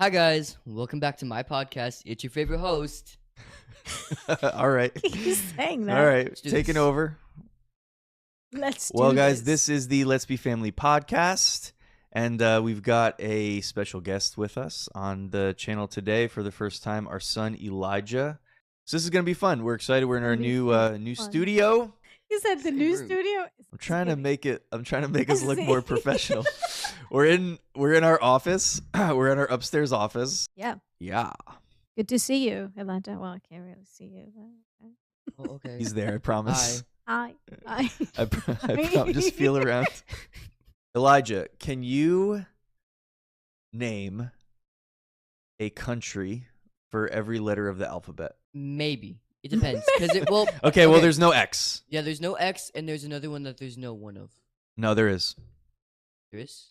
Hi guys, welcome back to my podcast. It's your favorite host. All right. He's saying that. All right. Let's do Taking this. over. Let's do Well, guys, this is the Let's Be Family podcast. And we've got a special guest with us on the channel today for the first time, our son Elijah. So this is going to be fun. We're excited. We're in our new studio. You said the new Room. studio. I'm trying to make us look more professional. We're in our office. We're in our upstairs office. Yeah. Yeah. Good to see you, Elijah. Well, I can't really see you. But Oh, okay. He's there, I promise. Hi. Hi. Just feel around. Elijah, can you name a country for every letter of the alphabet? Maybe. It depends. Because it will. Okay, well, there's no X. Yeah, there's no X, and there's another one that there's no one of. No, there is. There is?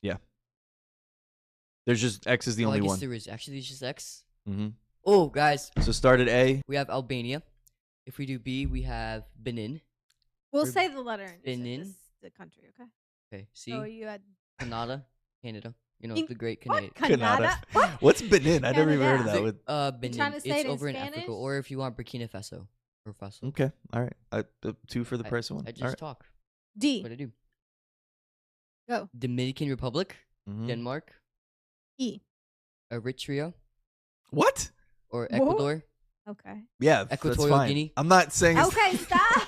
There's just X is the only I guess one. there is. Actually, there's just X. Mm-hmm. Oh, guys. So start at A. We have Albania. If we do B, we have Benin. We'll Or say the letter. and Benin. this is the country, okay? Okay, C. So you had Canada. Canada. You know, In- the great what? Canada. Canada? What? What's Benin? I never even heard of that. Canada. With... Benin. trying to say it's it in over in Spanish? Africa. Or if you want Burkina Faso. Or Faso. Okay, all right. Two for the price of one. I just all right. talk. D. What I do. Go. Dominican Republic. Mhm. Denmark. E. Eritrea. What? Or Whoa. Ecuador. Okay. Yeah, that's Equatorial fine. Guinea. I'm not saying it's Okay, stop.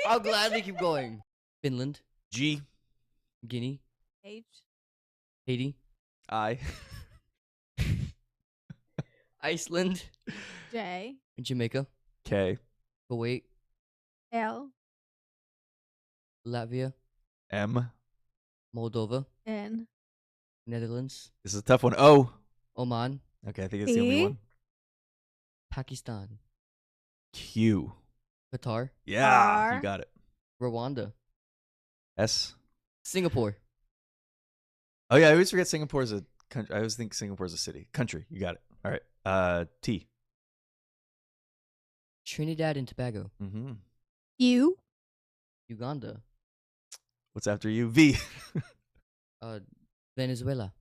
I'll gladly keep going. Finland. G, Guinea. H. Haiti. I, Iceland. J. Jamaica. K, Kuwait. L. Latvia. M. Moldova. N. Netherlands. This is a tough one. O. Oman. Okay, I think it's the only P. one. Pakistan. Q. Qatar. Yeah, R. you got it. Rwanda. S. Singapore. Oh yeah, I always forget Singapore's a country. I always think Singapore's a city. Country. You got it. All right. T. Trinidad and Tobago. Mm-hmm. U. Uganda. What's after you? V. Venezuela.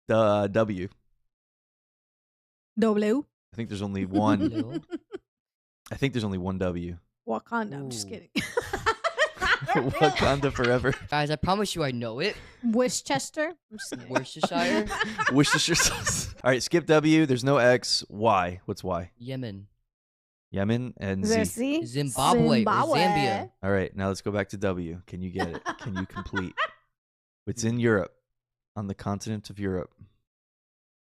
W. W. I think there's only one. Hello. I think there's only one W. Wakanda. I'm just Ooh. kidding. Wakanda forever. Guys, I promise you I know it. Worcester. I'm just kidding. Worcestershire. Worcestershire. All right, skip W. There's no X. Y. What's Y? Yemen. Yemen and Is there a Z. C? Zimbabwe or Zambia. All right, now let's go back to W. Can you get it? Can you complete? It's in Europe, on the continent of Europe.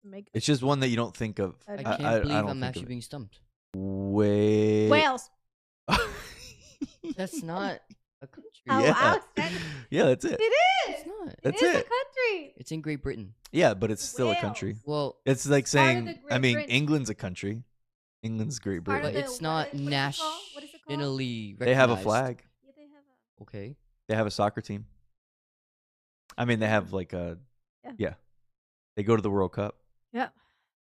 Make It's just one that you don't think of. I I I- can't believe don't I'm think actually of it. being stumped. Wait. Wales. That's not a country. Oh, Yeah. I said- Yeah, that's it. It is. It's not. That's it is it. a country. It's in Great Britain. Yeah, but it's still a Wales. country. Well, It's like Part of saying, the I Great mean, Britain. England's a country. England's Great Part but of Britain. the- it's not what is it called? What is it called? nationally recognized. They have a flag. Yeah, they have a. Okay. They have a soccer team. I mean, they have like a, Yeah. yeah. They go to the World Cup. Yeah.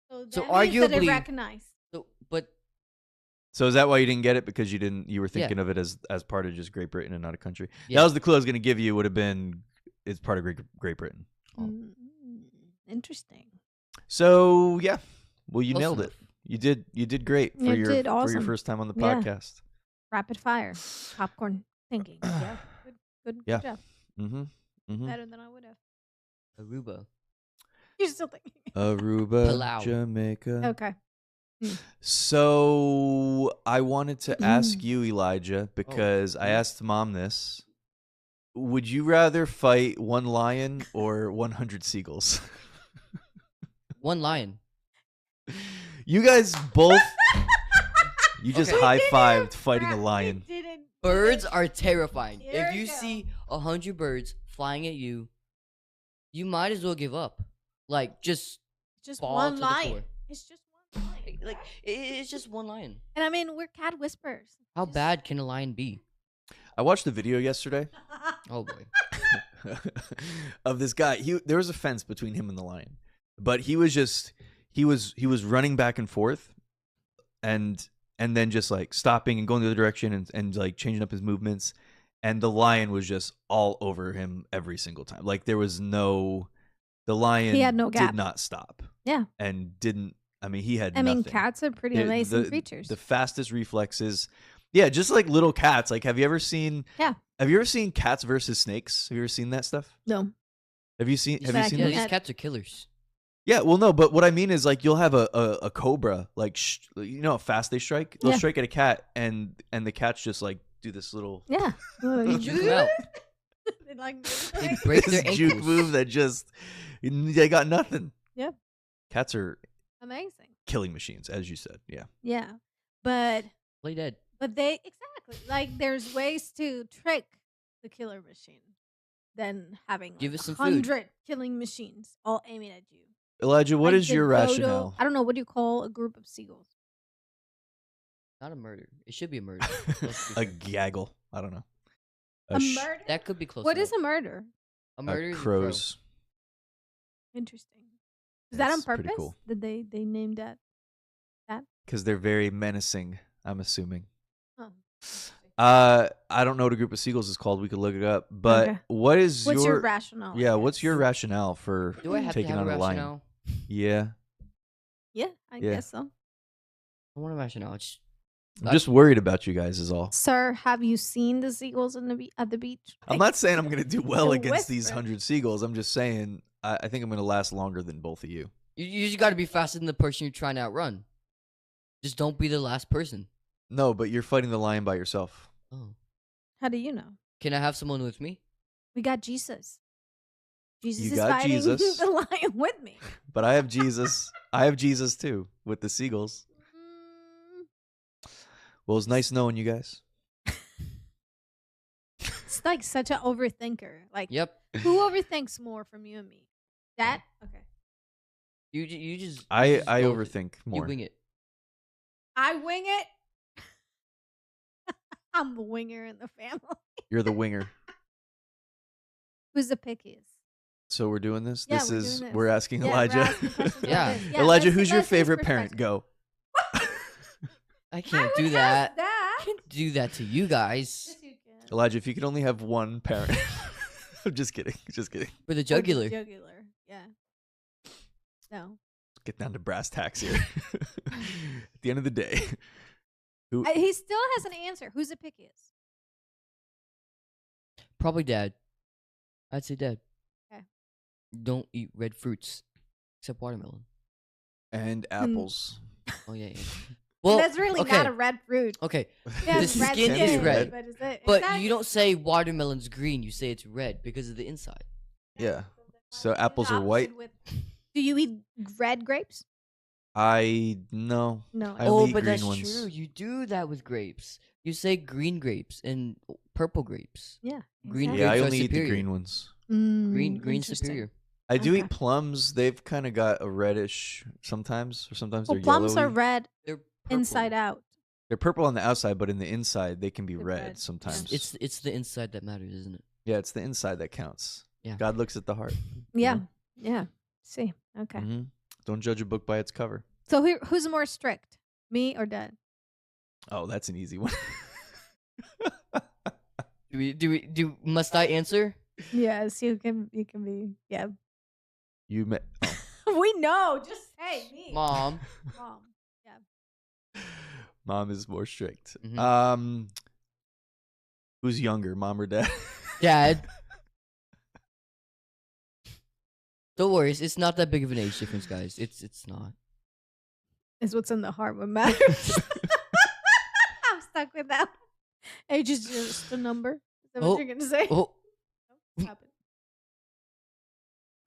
So that means that arguably- they recognize. So, but So is that why you didn't get it? Because you were thinking of it as part of just Great Britain and not a country? Yeah. That was the clue I was going to give you. Would have been it's part of Great Britain. Mm, interesting. So yeah, well you Close nailed enough. it. You did great for You your did for your awesome. first time on the Yeah. podcast. Rapid fire. Popcorn thinking. Yeah. Good Yeah. job. Mm-hmm. Mm-hmm. Better than I would have. Aruba. You're still thinking. Aruba, Palau. Jamaica. Okay. So I wanted to ask you, Oh, Elijah, because I asked Mom this. Would you rather fight one lion or 100 seagulls? One lion. You guys both. You just Okay. high fived fighting a lion. We didn't. Birds are terrifying. Here If we you go. see 100 birds flying at you, you might as well give up. Like, just Just fall one to the lion. floor. It's just one lion. like it's just one lion. And I mean, we're cat whisperers. How Just- bad can a lion be? I watched a video yesterday Oh boy. of this guy. There was a fence between him and the lion, but he was running back and forth, and then just like stopping and going the other direction and like changing up his movements, and the lion was just all over him every single time. Like there was no The lion He had no gap. did not stop. Yeah. And didn't. I mean, he had I nothing. mean, cats are pretty amazing creatures. The fastest reflexes. Yeah, just like little cats. Like, have you ever seen? Yeah. Have you ever seen Cats versus Snakes? Have you ever seen that stuff? No. Have you seen? Have you seen Yeah, that? these cats are killers. Yeah, well, no, but what I mean is like you'll have a cobra, like you know how fast they strike. They'll strike at a cat, and the cats just like do this little Yeah. They juke 'em out. They like They break their this juke ankles. move that just they got nothing. Yeah. Cats are amazing. killing machines, as you said. Yeah. Yeah. But Play dead. they exactly like there's ways to trick the killer machine than having Give like, us some 100 killing machines all aiming at you. Elijah, what Like is the your dodo- rationale? I don't know. What do you call a group of seagulls? Not a murder. It should be a murder. Let's be A fair. gaggle. I don't know. A murder? That could be close. What enough. is a murder? A murder? Is a crows. Interesting. Is that on That's pretty purpose? cool. Did they name that? Because they're very menacing, I'm assuming. Oh. I don't know what a group of seagulls is called. We could look it up. But Okay. what is What's your your rationale? I yeah? What's guess? your rationale for Do I have to taking have on a a lion? rationale? Yeah, Yeah, I Yeah. guess so. I want a rationale. Just, I'm just worried about you guys. Is all. Sir, have you seen the seagulls at the beach? I'm not saying I'm gonna do well They're against these whispering. 100 seagulls. I'm just saying I think I'm gonna last longer than both of you. you just got to be faster than the person you're trying to outrun. Just don't be the last person. No, but you're fighting the lion by yourself. Oh. How do you know? Can I have someone with me? We got Jesus. Jesus You is got fighting Jesus. the lion with me. But I have Jesus. I have Jesus too with the seagulls. Well, it's nice knowing you guys. It's like such an overthinker. Like, Yep. who overthinks more from you and me? That? Okay. You just. I you just go with it. overthink more. You wing it. I wing it. I'm the winger in the family. You're the winger. Who's the pickiest? So we're doing this. Yeah, this we're is doing we're this. asking Yeah, we're Elijah. asking questions about Yeah. this. Elijah, let's- who's your let's see his favorite parent? perspective. Go. I I can't would do that. ask that. I can't do that to you guys. Yes, you can. Elijah, if you could only have one parent. I'm just kidding. Just kidding. For the Or the jugular. Jugular. Yeah. No. Get down to brass tacks here. At the end of the day, who? He still has an answer. Who's the pickiest? Probably dad. I'd say dad. Okay. Don't eat red fruits. Except watermelon. And apples. Oh, yeah. Well, That's really okay. not a red fruit. Okay. Yeah, The it's red skin is red. But, is it, But exactly. you don't say watermelon's green. You say it's red because of the inside. Yeah. So The apples are white. opposite do you eat red grapes? I no. No. I oh, only eat but green that's ones. true. You do that with grapes. You say green grapes and purple grapes. Yeah. Green exactly. Yeah, I grapes are only eat the superior. green ones. Green Interesting. superior. I do Okay. eat plums. They've kind of got a reddish sometimes, or sometimes Well, they're plums yellowy. are red They're purple. inside out. They're purple on the outside, but in the inside they can be They're red red. sometimes. It's the inside that matters, isn't it? Yeah, it's the inside that counts. Yeah. God looks at the heart. Yeah. Yeah. See. Okay. hmm Don't judge a book by its cover. So who's more strict? Me or dad? Oh, that's an easy one. Must I answer? Yes, you can be. Yeah. You met. We know. Just say me. Mom. Mom. Mom is more strict. Mhm. Who's younger, mom or dad? Dad. Don't worry, it's not that big of an age difference, guys. It's not. Is what's in the heart what matters. I'm stuck with that. Age is just a number. Is that Oh. what you're gonna say? Oh, Stop it.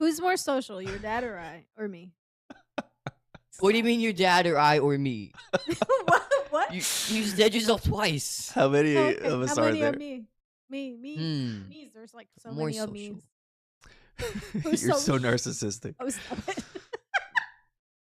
Who's more social, your dad or I or me? what do you mean your dad or I or me? what? You said yourself twice. How many Okay, of us how are many there? are me? Me. Hmm. Me's. There's like so More many of social. me's. You're Who's so so- narcissistic. Oh, stop it.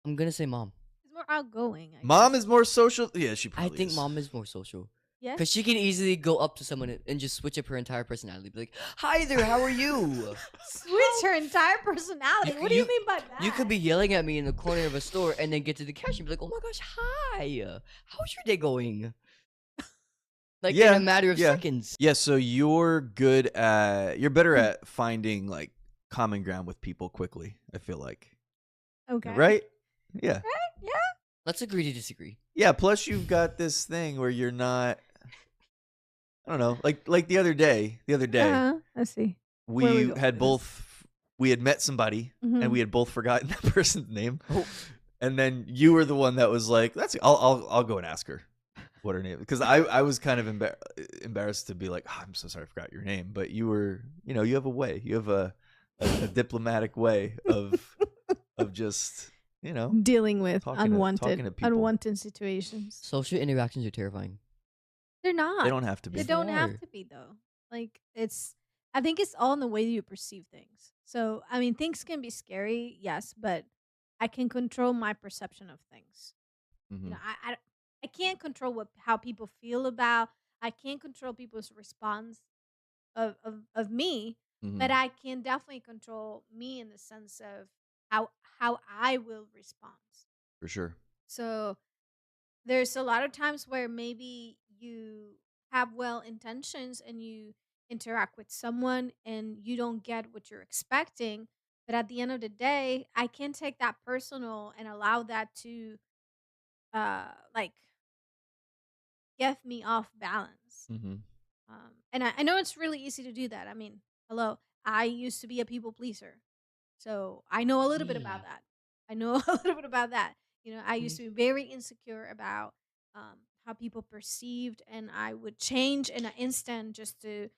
I'm gonna say mom. He's more outgoing. I Mom guess. is more social. Yeah, she I probably think is. mom is more social. Yeah. Because she can easily go up to someone and just switch up her entire personality. Be like, hi there, how are you? Switch her entire personality. You- What do you you- mean by that? You could be yelling at me in the corner of a store and then get to the cash and be like, oh my gosh, hi. How's your day going? Like in Yeah, a matter of yeah. seconds. Yeah, so you're better at finding like common ground with people quickly, I feel like. Okay. Right? Yeah. Right? Yeah. Let's agree to disagree. Yeah, plus you've got this thing where you're not, I don't know, like the other day, Let's see. Where we we going had with this? both, we had met somebody and Mhm. we had both forgotten that person's name. Oh. And then you were the one that was like, I'll go and ask her what her name is. Because I was kind of embarrassed to be like, oh, I'm so sorry I forgot your name. But you were, you know, you have a way. You have a diplomatic way of just, you know, Dealing with talking to people. unwanted situations. Social interactions are terrifying. They're not. They don't have to be. They Yes, don't they have are. to be though. Like I think it's all in the way you perceive things. So I mean, things can be scary, yes, but I can control my perception of things. Mhm. You know, I can't control how people feel about. I can't control people's response of me, but Mhm. I can definitely control me in the sense of how I will respond. For sure. So there's a lot of times where maybe you have well intentions and you interact with someone and you don't get what you're expecting, but at the end of the day I can take that personal and allow that to like get me off balance. Mhm. And I know it's really easy to do that. I mean, hello, I used to be a people pleaser, so I know a little bit about that. I know a little bit about that. You know, I used to be very insecure about how people perceived, and I would change in an instant just to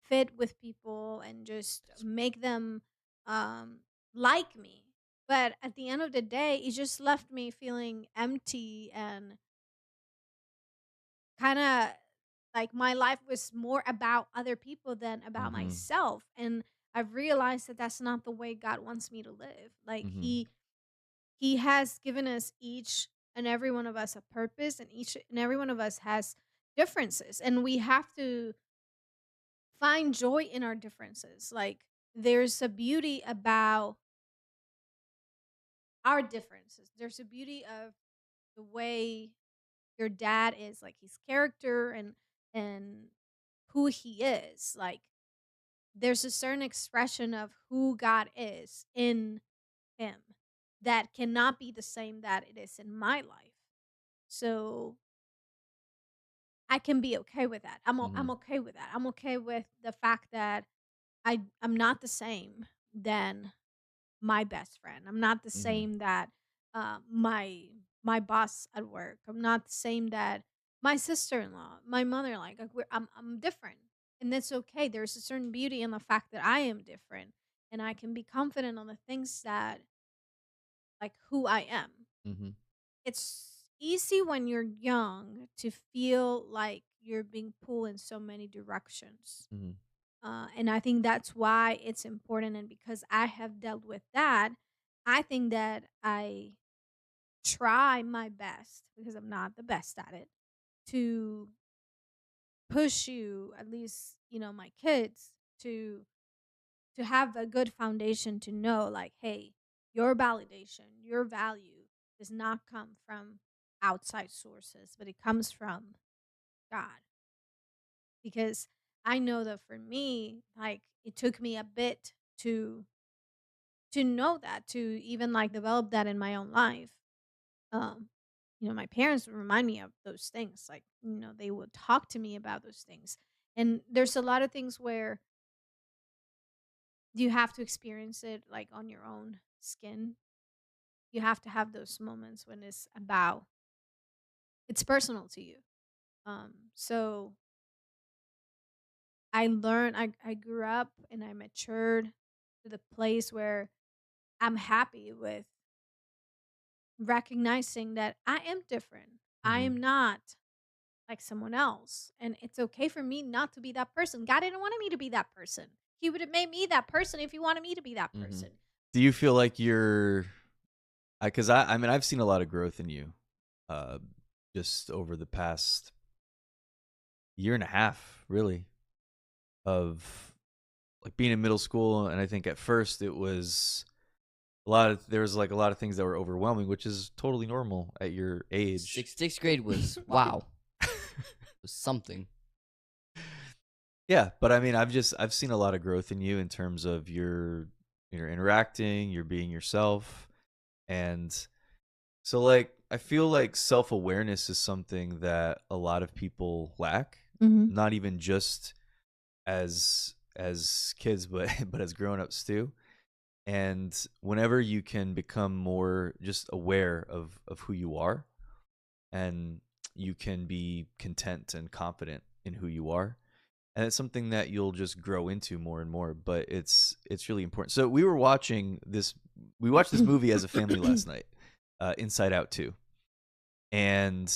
fit with people and just make them um, like me. But at the end of the day, it just left me feeling empty and kind of like my life was more about other people than about Mhm. myself. And I've realized that that's not the way God wants me to live. Like Mhm. he has given us each and every one of us a purpose, and each and every one of us has differences, and we have to find joy in our differences. Like there's a beauty about our differences. There's a beauty of the way your dad is, like his character and who he is. Like there's a certain expression of who God is in him that cannot be the same that it is in my life. So I can be okay with that. I'm Mhm. okay with that. I'm okay with the fact that I'm not the same than my best friend. I'm not the Mhm. same that my boss at work. I'm not the same that my sister-in-law, my mother. Like I'm different, and that's okay. There's a certain beauty in the fact that I am different, and I can be confident on the things that like who I am. Mhm. It's easy when you're young to feel like you're being pulled in so many directions. Mhm. And I think that's why it's important. And because I have dealt with that, I think that I try my best, because I'm not the best at it, to push you, at least, you know, my kids, to have a good foundation to know like, hey, your validation, your value does not come from outside sources, but it comes from God. Because I know that for me, like it took me a bit to know that, to even like develop that in my own life. um you know, my parents would remind me of those things, like, you know, they would talk to me about those things. And there's a lot of things where you have to experience it like on your own skin. You have to have those moments when it's personal to you. So I grew up and I matured to the place where I'm happy with recognizing that I am different. I Mhm. am not like someone else. And it's okay for me not to be that person. God didn't want me to be that person. He would have made me that person if he wanted me to be that Mhm. person. Do you feel like you're, because I mean, I've seen a lot of growth in you, uh, just over the past year and a half, really, of like being in middle school. And I think at first it was there was like a lot of things that were overwhelming, which is totally normal at your age. Sixth grade was wow. Was something. Yeah, but I mean, I've seen a lot of growth in you in terms of your, you're interacting, you're being yourself. And so like I feel like self-awareness is something that a lot of people lack, Mm-hmm. not even just as kids but but as grown-ups too. And whenever you can become more just aware of who you are, and you can be content and confident in who you are, and it's something that you'll just grow into more and more. But it's really important. So we watched this movie as a family last night, Inside Out 2. And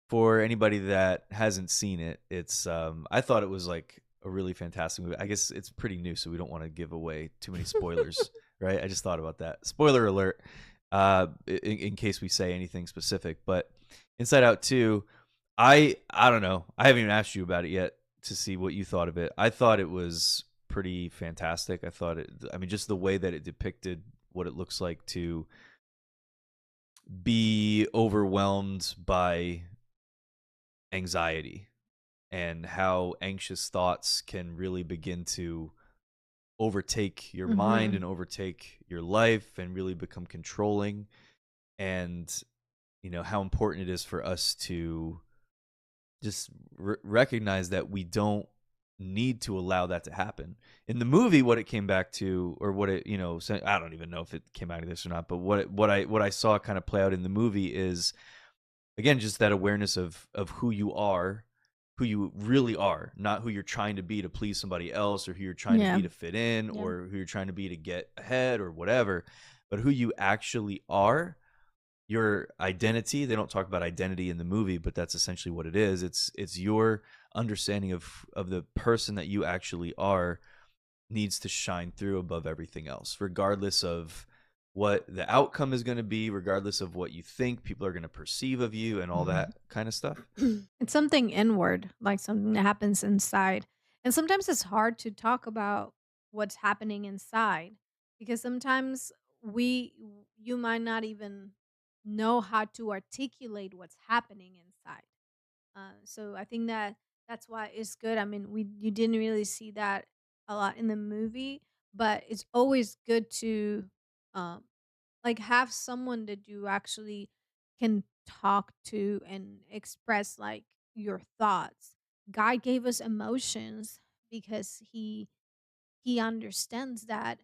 for anybody that hasn't seen it, it's I thought it was like a really fantastic movie. I guess it's pretty new, so we don't want to give away too many spoilers, right? I just thought about that. Spoiler alert, in case we say anything specific. But Inside Out 2, I don't know. I haven't even asked you about it yet to see what you thought of it. I thought it was pretty fantastic. I mean, just the way that it depicted what it looks like to be overwhelmed by anxiety, and how anxious thoughts can really begin to overtake your mind Mm-hmm. and overtake your life and really become controlling. And how important it is for us to just recognize that we don't need to allow that to happen. In the movie, what it came back to, or what it I don't even know if it came out of this or not, but what I saw kind of play out in the movie is, again, just that awareness of who you are, who you really are, not who you're trying to be to please somebody else, or who you're trying to Yeah. be to fit in, Yeah. or who you're trying to be to get ahead or whatever, but who you actually are. Your identity. They don't talk about identity in the movie, but that's essentially what it is. It's your understanding of the person that you actually are needs to shine through above everything else, regardless of what the outcome is going to be, regardless of what you think people are going to perceive of you, and all that kind of stuff. It's something inward, like something that happens inside. And sometimes it's hard to talk about what's happening inside because sometimes you might not even know how to articulate what's happening inside. So I think that that's why it's good. I mean, we you didn't really see that a lot in the movie, but it's always good to um, like have someone that you actually can talk to and express like your thoughts. God gave us emotions because he understands that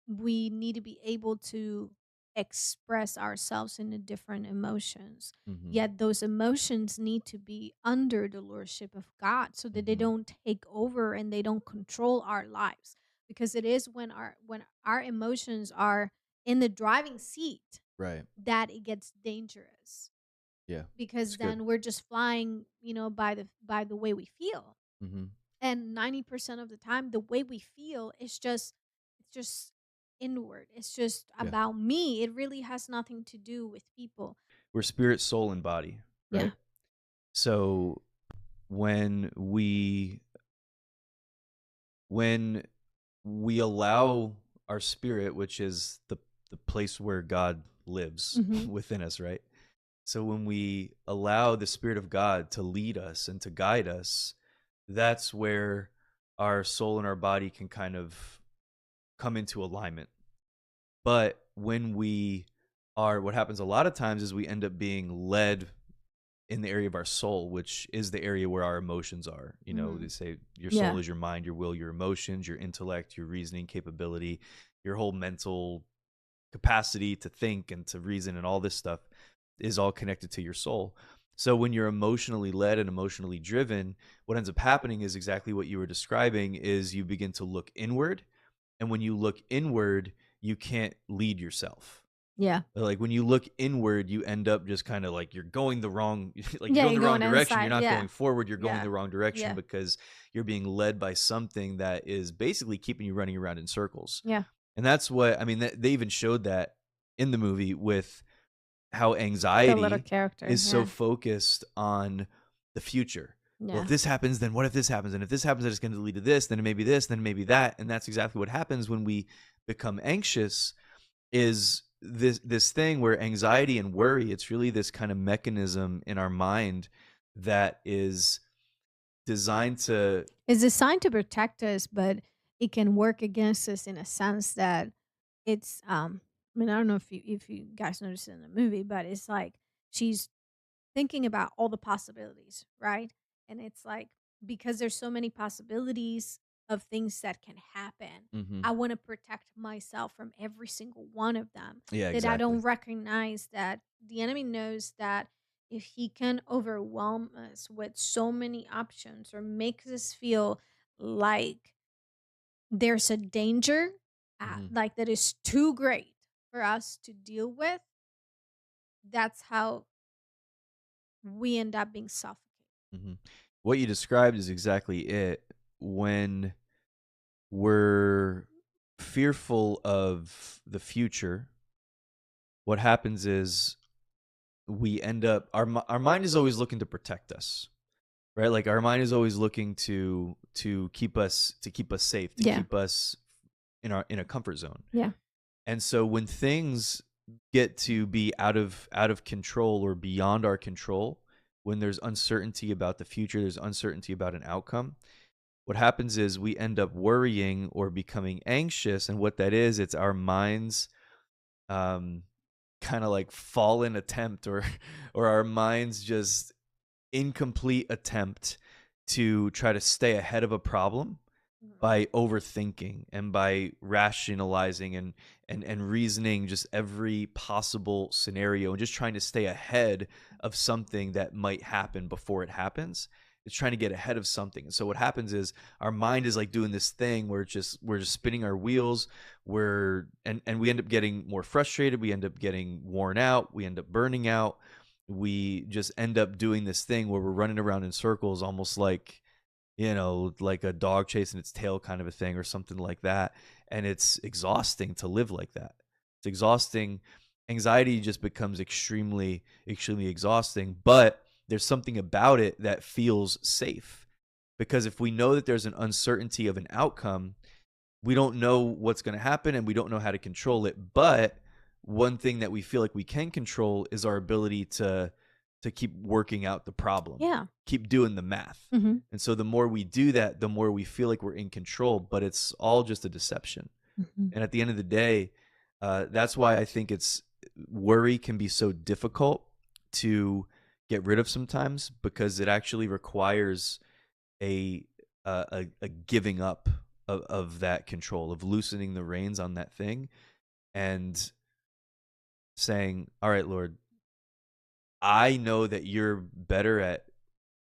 we need to be able to express ourselves in the different emotions. Mm-hmm. Yet those emotions need to be under the lordship of God so that they Mm-hmm. don't take over and they don't control our lives. Because it is when our emotions are in the driving seat Right. that it gets dangerous. Yeah. Because It's good. then we're just flying, by the way we feel. Mm-hmm. And 90% of the time the way we feel is just it's just inward. It's just Yeah. about me. It really has nothing to do with people. We're spirit, soul, and body, Yeah. right? So when we when we allow our spirit, which is the place where God lives Mhm. within us, right? So when we allow the Spirit of God to lead us and to guide us, that's where our soul and our body can kind of come into alignment. But when what happens a lot of times is we end up being led in the area of our soul, which is the area where our emotions are. They Mhm. say your soul Yeah. is your mind, your will, your emotions, your intellect, your reasoning capability, your whole mental capacity to think and to reason, and all this stuff is all connected to your soul. So when you're emotionally led and emotionally driven, what ends up happening is exactly what you were describing, is you begin to look inward. And when you look inward, you can't lead yourself. Yeah. Like when you look inward, you end up just kind of like you're going the wrong, like you're Yeah, going the you're wrong going direction. You're inside. not Yeah. going forward. You're going Yeah. the wrong direction Yeah. because you're being led by something that is basically keeping you running around in circles. Yeah. And that's what I mean. They even showed that in the movie with how The little anxiety character. is so Yeah. focused on the future. Well, Yeah. if this happens, then what if this happens? And if this happens, then it's going to lead to this, then it may be this, then it may be that. And that's exactly what happens when we become anxious, is this thing where anxiety and worry, it's really this kind of mechanism in our mind that is designed to It's designed to protect us, but it can work against us in a sense that it's I mean, I don't know if you guys noticed it in the movie, but it's like she's thinking about all the possibilities, right? And it's like because there's so many possibilities of things that can happen, Mm-hmm. I want to protect myself from every single one of them. Yeah, That I exactly. don't recognize that the enemy knows that if he can overwhelm us with so many options or makes us feel like there's a danger Mm-hmm. like that is too great for us to deal with, that's how we end up being suffocated. Mm-hmm. What you described is exactly it. When we're fearful of the future, what happens is we end up our mind is always looking to protect us, right? Like our mind is always looking to keep us safe, to Yeah. keep us in a comfort zone. Yeah. And so when things get to be out of control or beyond our control, when there's uncertainty about the future, there's uncertainty about an outcome, what happens is we end up worrying or becoming anxious. And what that is, it's our mind's um, kind of like fallen attempt, or or our mind's just incomplete attempt to try to stay ahead of a problem Mhm. by overthinking and by rationalizing and reasoning just every possible scenario and just trying to stay ahead of something that might happen before it happens. It's trying to get ahead of something. And so what happens is our mind is like doing this thing where we're just spinning our wheels. And we end up getting more frustrated, we end up getting worn out, we end up burning out. We just end up doing this thing where we're running around in circles, almost like, like a dog chasing its tail kind of a thing or something like that. And it's exhausting to live like that. It's exhausting. Anxiety just becomes extremely, extremely exhausting. But there's something about it that feels safe, because if we know that there's an uncertainty of an outcome, we don't know what's going to happen and we don't know how to control it. But one thing that we feel like we can control is our ability to keep working out the problem, Yeah. keep doing the math. Mhm. And so the more we do that, the more we feel like we're in control, but it's all just a deception. Mhm. And at the end of the day, that's why I think it's worry can be so difficult to get rid of sometimes, because it actually requires a a giving up of that control, of loosening the reins on that thing and saying, all right, Lord, I know that you're better at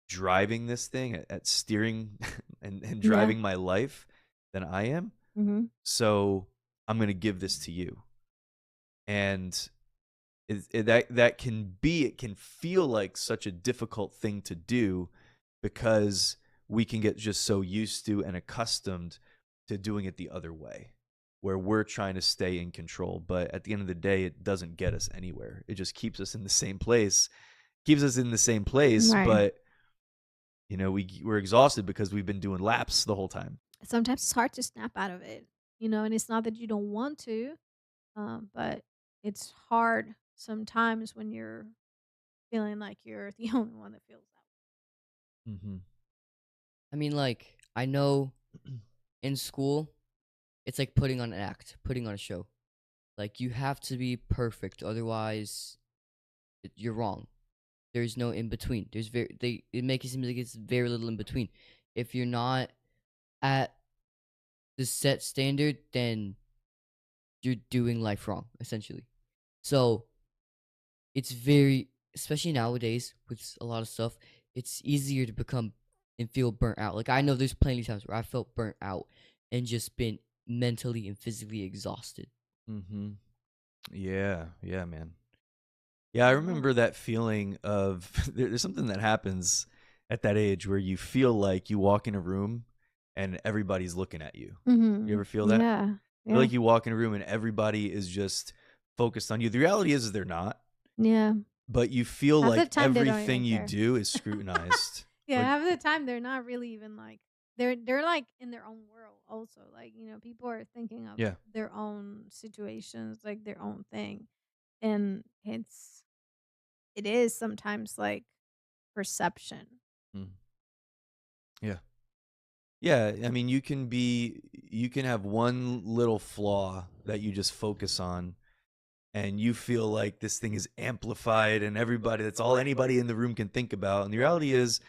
driving this thing, at steering and Yeah. driving my life than I am. Mhm. So I'm going to give this to you. And that can be, it can feel like such a difficult thing to do, because we can get just so used to and accustomed to doing it the other way, where we're trying to stay in control. But at the end of the day, it doesn't get us anywhere. It just keeps us in the same place, Right. but we're exhausted because we've been doing laps the whole time. Sometimes it's hard to snap out of it, and it's not that you don't want to, but it's hard sometimes when you're feeling like you're the only one that feels that Mm-hmm. I mean, like, I know in school, it's like putting on an act, putting on a show. Like, you have to be perfect, otherwise, you're wrong. There's no in between. It makes it seem like it's very little in between. If you're not at the set standard, then you're doing life wrong, essentially. So it's very, especially nowadays with a lot of stuff, it's easier to become and feel burnt out. Like I know there's plenty of times where I felt burnt out and just been mentally and physically exhausted. Mm-hmm. Yeah, yeah, man. Yeah, I way. Yeah. remember that feeling of there's something that happens at that age where you feel like you walk in a room and everybody's looking at you. You ever Mhm. feel that? Yeah. Feel Yeah. like you walk in a room and everybody is just focused on you. The reality is they're not, Yeah. but you feel Half the like time they don't everything even you care. do is scrutinized. Yeah, Or half the time they're not really even like they're like in their own world also. Like, people are thinking of yeah. their own situations, like their own thing. And it is sometimes like perception. Mm. Yeah. Yeah, I mean, you can have one little flaw that you just focus on, and you feel like this thing is amplified, and that's all anybody in the room can think about. And the reality is,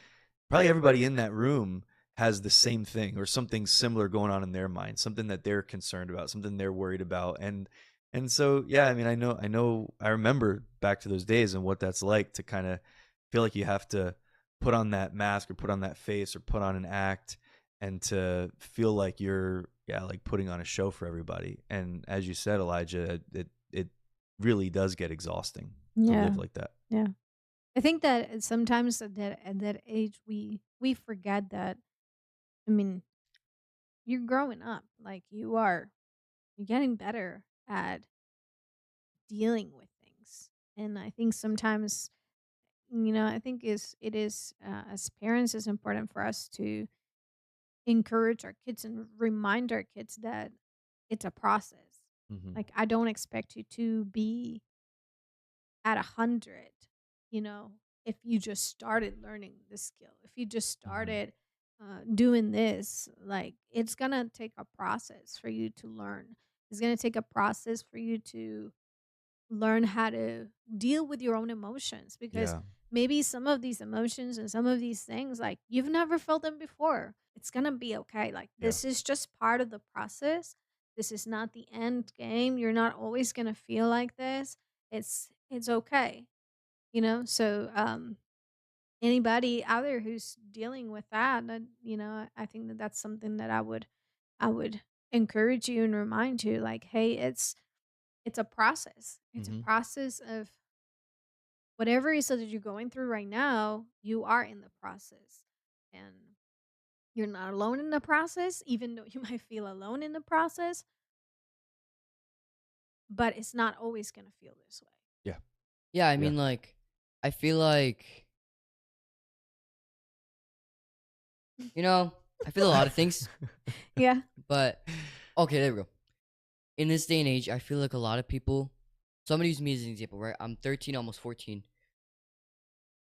probably everybody in that room has the same thing or something similar going on in their mind, something that they're concerned about, something they're worried about. And so yeah, I mean, I remember back to those days and what that's like to kind of feel like you have to put on that mask or put on that face or put on an act and to feel like you're like putting on a show for everybody. And as you said, Elijah, it really does get exhausting to Yeah. live like that. Yeah. I think that sometimes at that age we forget that, I mean, you're growing up. Like you're getting better at dealing with things. And I think sometimes, I think it is as parents is important for us to encourage our kids and remind our kids that it's a process. Hmm. Like I don't expect you to be at 100, you know, if you just started learning the skill, if you just Hmm. started doing this, like it's gonna take a process for you to learn. It's gonna take a process for you to learn how to deal with your own emotions, because Yeah. maybe some of these emotions and some of these things, like you've never felt them before. It's gonna be okay. Like Yeah. this is just part of the process. This is not the end game. You're not always gonna feel like this. It's okay. So anybody out there who's dealing with that, I think that that's something that I would encourage you and remind you, like, hey, it's a process. It's a Hmm. process of whatever it is that you're going through right now. You are in the process, and you're not alone in the process, even though you might feel alone in the process. But it's not always gonna feel this way. Yeah. Yeah, I Yeah. mean, like, I feel like, I feel a lot of things, Yeah, but okay, there we go. In this day and age, I feel like a lot of people. So I'm gonna use me as an example, right? I'm 13, almost 14.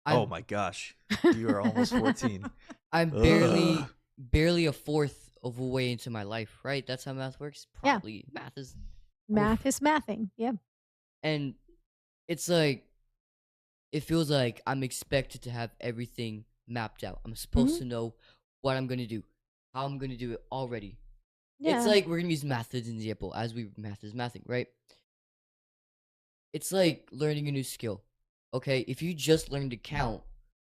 Oh I'm my gosh. You are almost 14. I'm Ugh. barely a fourth of a way into my life, right? That's how math works. yeah. Probably math is Math oof. is mathing. Yeah. And it's like it feels like I'm expected to have everything mapped out. I'm supposed Hmm. to know what I'm gonna do, how I'm gonna do it already. It's Yeah. like we're gonna use math as an example, as we math is mathing, right? It's like learning a new skill. Okay, if you just learn to count,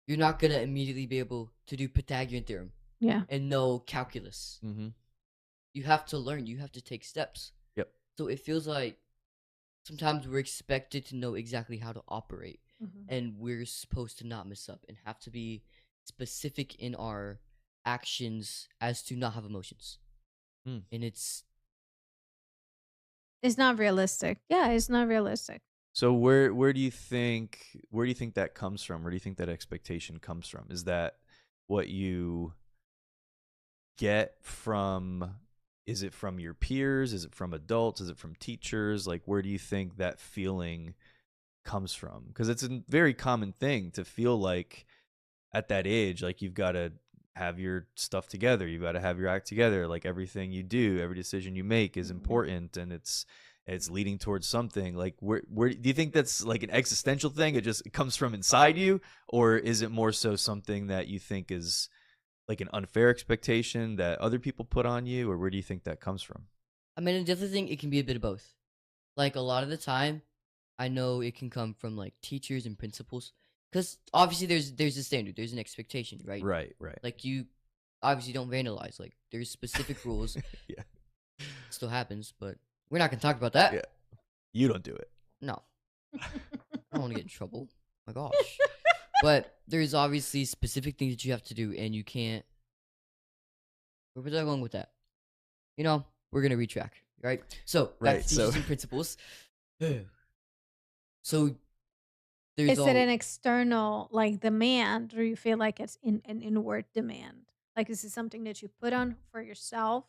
you're not gonna immediately be able to do Pythagorean theorem Yeah. and know calculus. Hmm. You have to learn. You have to take steps. Yep. So it feels like sometimes we're expected to know exactly how to operate, Hmm. and we're supposed to not mess up and have to be specific in our actions as to not have emotions. Mm. And it's It's not realistic. Yeah, it's not realistic. So where do you think that comes from? Where do you think that expectation comes from? Is that what you get from is it from your peers? Is it from adults? Is it from teachers? Like where do you think that feeling comes from? Because it's a very common thing to feel like at that age, like you've got to have your stuff together. You've got to have your act together. Like everything you do, every decision you make is Yeah. important, and it's leading towards something. Like where do you think that's like an existential thing? It comes from inside you, or is it more so something that you think is like an unfair expectation that other people put on you, or where do you think that comes from? I mean, I definitely think it can be a bit of both. Like a lot of the time, I know it can come from like teachers and principals, because obviously there's a standard, there's an expectation, right? Right, right. Like you obviously don't vandalize. Like there's specific rules. Yeah, Still happens, but we're not gonna talk about yeah. that. You don't do it. No, I don't want to get in trouble. My gosh. But there's obviously specific things that you have to do, and you can't. Where was I going with that? We're gonna retrack, right? So back Right. to So teachers and principals. So there's Is it an all. external like demand, or you feel like it's an inward demand? Like is it something that you put on for yourself,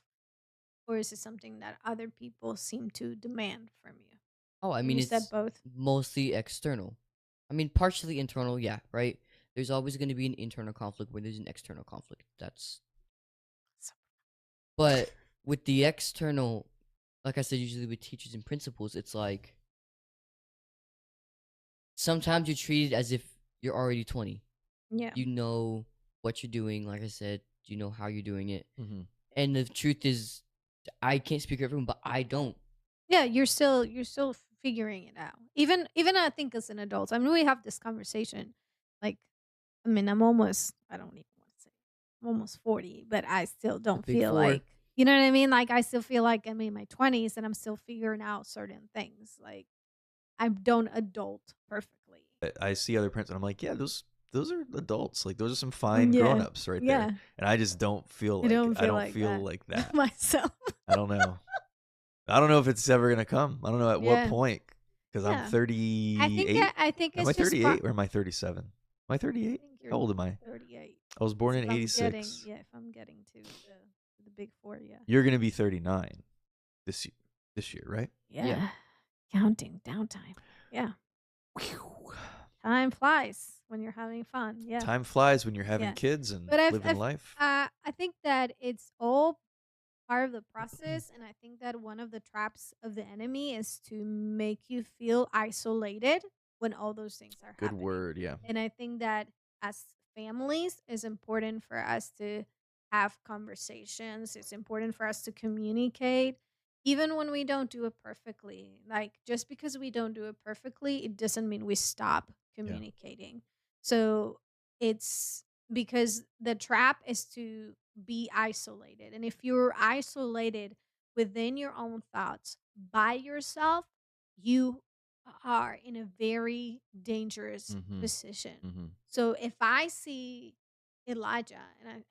or is it something that other people seem to demand from you? Oh, I And mean you said it's both. mostly external. I mean partially internal, yeah, right? There's always gonna be an internal conflict where there's an external conflict. That's But with the external, like I said, usually with teachers and principals, it's like sometimes you're treated as if you're already 20. Yeah. You know what you're doing. Like I said, you know how you're doing it. Mm-hmm. And the truth is, I can't speak for everyone, but I don't. Yeah, you're still figuring it out. Even I think as an adult, I mean, we have this conversation. Like, I mean, I don't even want to say I'm almost 40, but I still don't big feel 4. like, you know what I mean? Like, I still feel like I'm in my 20s and I'm still figuring out certain things. Like, I don't adult perfectly. I see other parents and I'm like, yeah, those are adults. Like those are some fine grown-ups right there. Yeah. And I just don't feel I like don't I don't like feel that like that. myself. I don't know. I don't know if it's ever gonna come. I don't know at what Yeah. point. Because I'm Yeah. 38. I think Am I it's just 38 or am I 37? Am I 38? How old am I? 38. I was born If in I'm 86. if I'm getting to the big 4, yeah. You're gonna be 39 this year, right? Yeah. Counting down time. Yeah. Time flies when you're having fun. Yeah. Time flies when you're having Yeah. kids and But living life. I think that it's all part of the process, and I think that one of the traps of the enemy is to make you feel isolated when all those things are Good happening. word, yeah. And I think that as families, it's important for us to have conversations. It's important for us to communicate, even when we don't do it perfectly. Like, just because we don't do it perfectly, it doesn't mean we stop communicating. So it's because the trap is to be isolated. And if you're isolated within your own thoughts by yourself, you are in a very dangerous Mm-hmm. position. Mm-hmm. So if I see Elijah,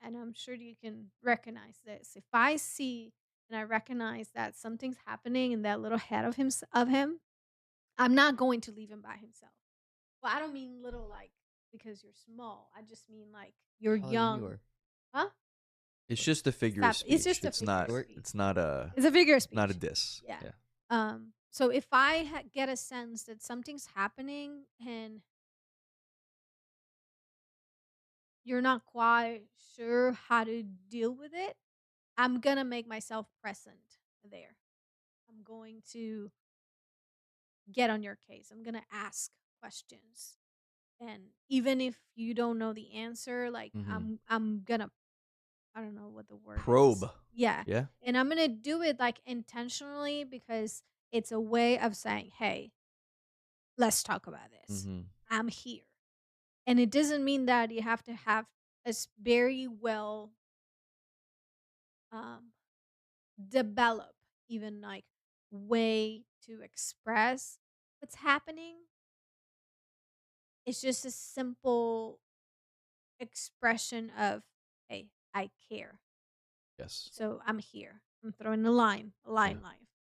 and I'm sure you can recognize this, if I see and I recognize that something's happening in that little head of him, I'm not going to leave him by himself. Well, I don't mean little like because you're small. I just mean like you're Taller than you young. are. Huh? It's just a figure of Stop. speech. It's just a figure of speech. It's not a It's a figure of speech. not a diss. Yeah. So if I get a sense that something's happening and you're not quite sure how to deal with it, I'm gonna make myself present there. I'm going to get on your case. I'm gonna ask questions. And even if you don't know the answer, like Mhm. I'm gonna, I don't know what the word is. Probe. Yeah. Yeah. And I'm gonna do it like intentionally because it's a way of saying, hey, let's talk about this. Mm-hmm. I'm here. And it doesn't mean that you have to have a very well um develop even like way to express what's happening. It's just a simple expression of, hey, I care. Yes. So I'm here. I'm throwing a line life.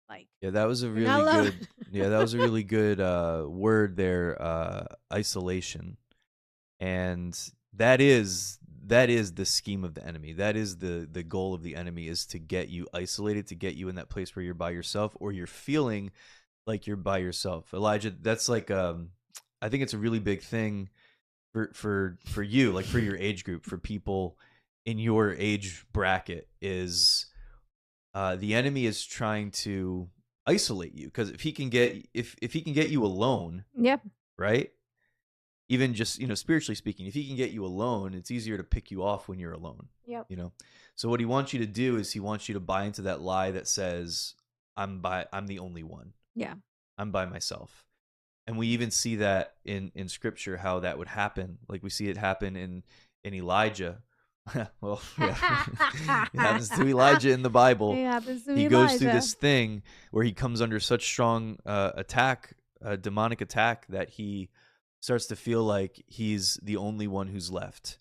Like, Yeah, that was a you're not really alone. good. Yeah, that was a really good word there. Isolation, and that is the scheme of the enemy. That is the goal of the enemy, is to get you isolated, to get you in that place where you're by yourself, or you're feeling like you're by yourself. Elijah, that's like I think it's a really big thing for you, like for your age group, for people in your age bracket, is the enemy is trying to isolate you, because if he can get you alone, Yep. right? Even just, spiritually speaking, if he can get you alone, it's easier to pick you off when you're alone. Yep. So what he wants you to do is he wants you to buy into that lie that says, I'm the only one. Yeah. I'm by myself. And we even see that in scripture, how that would happen. Like we see it happen in Elijah. Well, yeah. It happens to Elijah in the Bible. It happens to He Elijah. goes through this thing where he comes under such strong demonic attack, that he starts to feel like he's the only one who's left.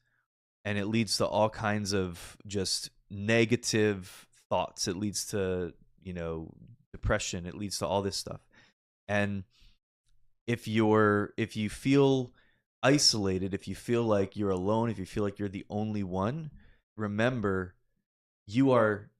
And it leads to all kinds of just negative thoughts. It leads to, depression. It leads to all this stuff. And if you feel isolated, if you feel like you're alone, if you feel like you're the only one, remember, you are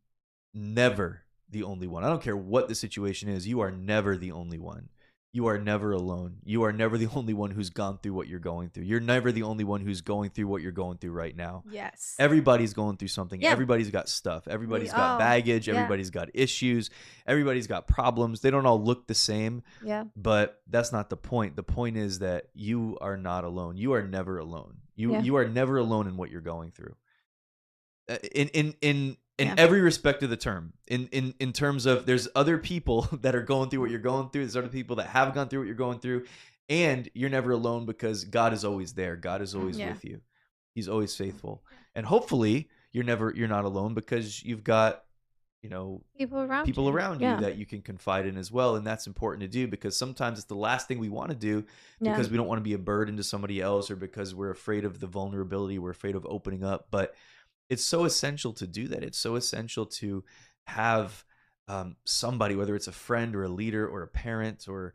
never the only one. I don't care what the situation is, you are never the only one. you are never alone. You are never the only one who's gone through what you're going through. You're never the only one who's going through what you're going through right now. Yes. Everybody's going through something. Yeah. Everybody's got stuff. Everybody's got all- baggage. yeah. Everybody's got issues. Everybody's got problems. They don't all look the same, Yeah. but that's not the point. The point is that you are not alone. You are never alone. Yeah. You are never alone in what you're going through. In Yeah. every respect of the term, in terms of there's other people that are going through what you're going through. There's other people that have gone through what you're going through, and you're never alone because God is always there. God is always Yeah. with you. He's always faithful, and hopefully you're not alone because you've got people around you Yeah. that you can confide in as well, and that's important to do because sometimes it's the last thing we want to do because we don't want to be a burden to somebody else or because we're afraid of the vulnerability, we're afraid of opening up, but it's so essential to do that. It's so essential to have somebody, whether it's a friend or a leader or a parent or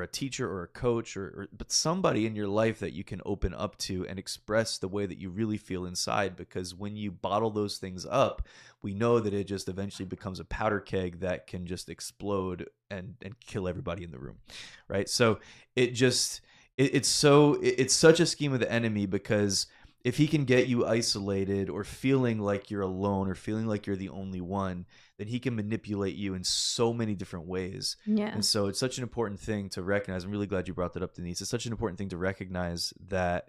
a teacher or a coach but somebody in your life that you can open up to and express the way that you really feel inside, because when you bottle those things up, we know that it just eventually becomes a powder keg that can just explode and kill everybody in the room, right? So it's such a scheme of the enemy, because if he can get you isolated or feeling like you're alone or feeling like you're the only one, then he can manipulate you in so many different ways. Yeah. And so it's such an important thing to recognize. I'm really glad you brought that up, Denisse. It's such an important thing to recognize that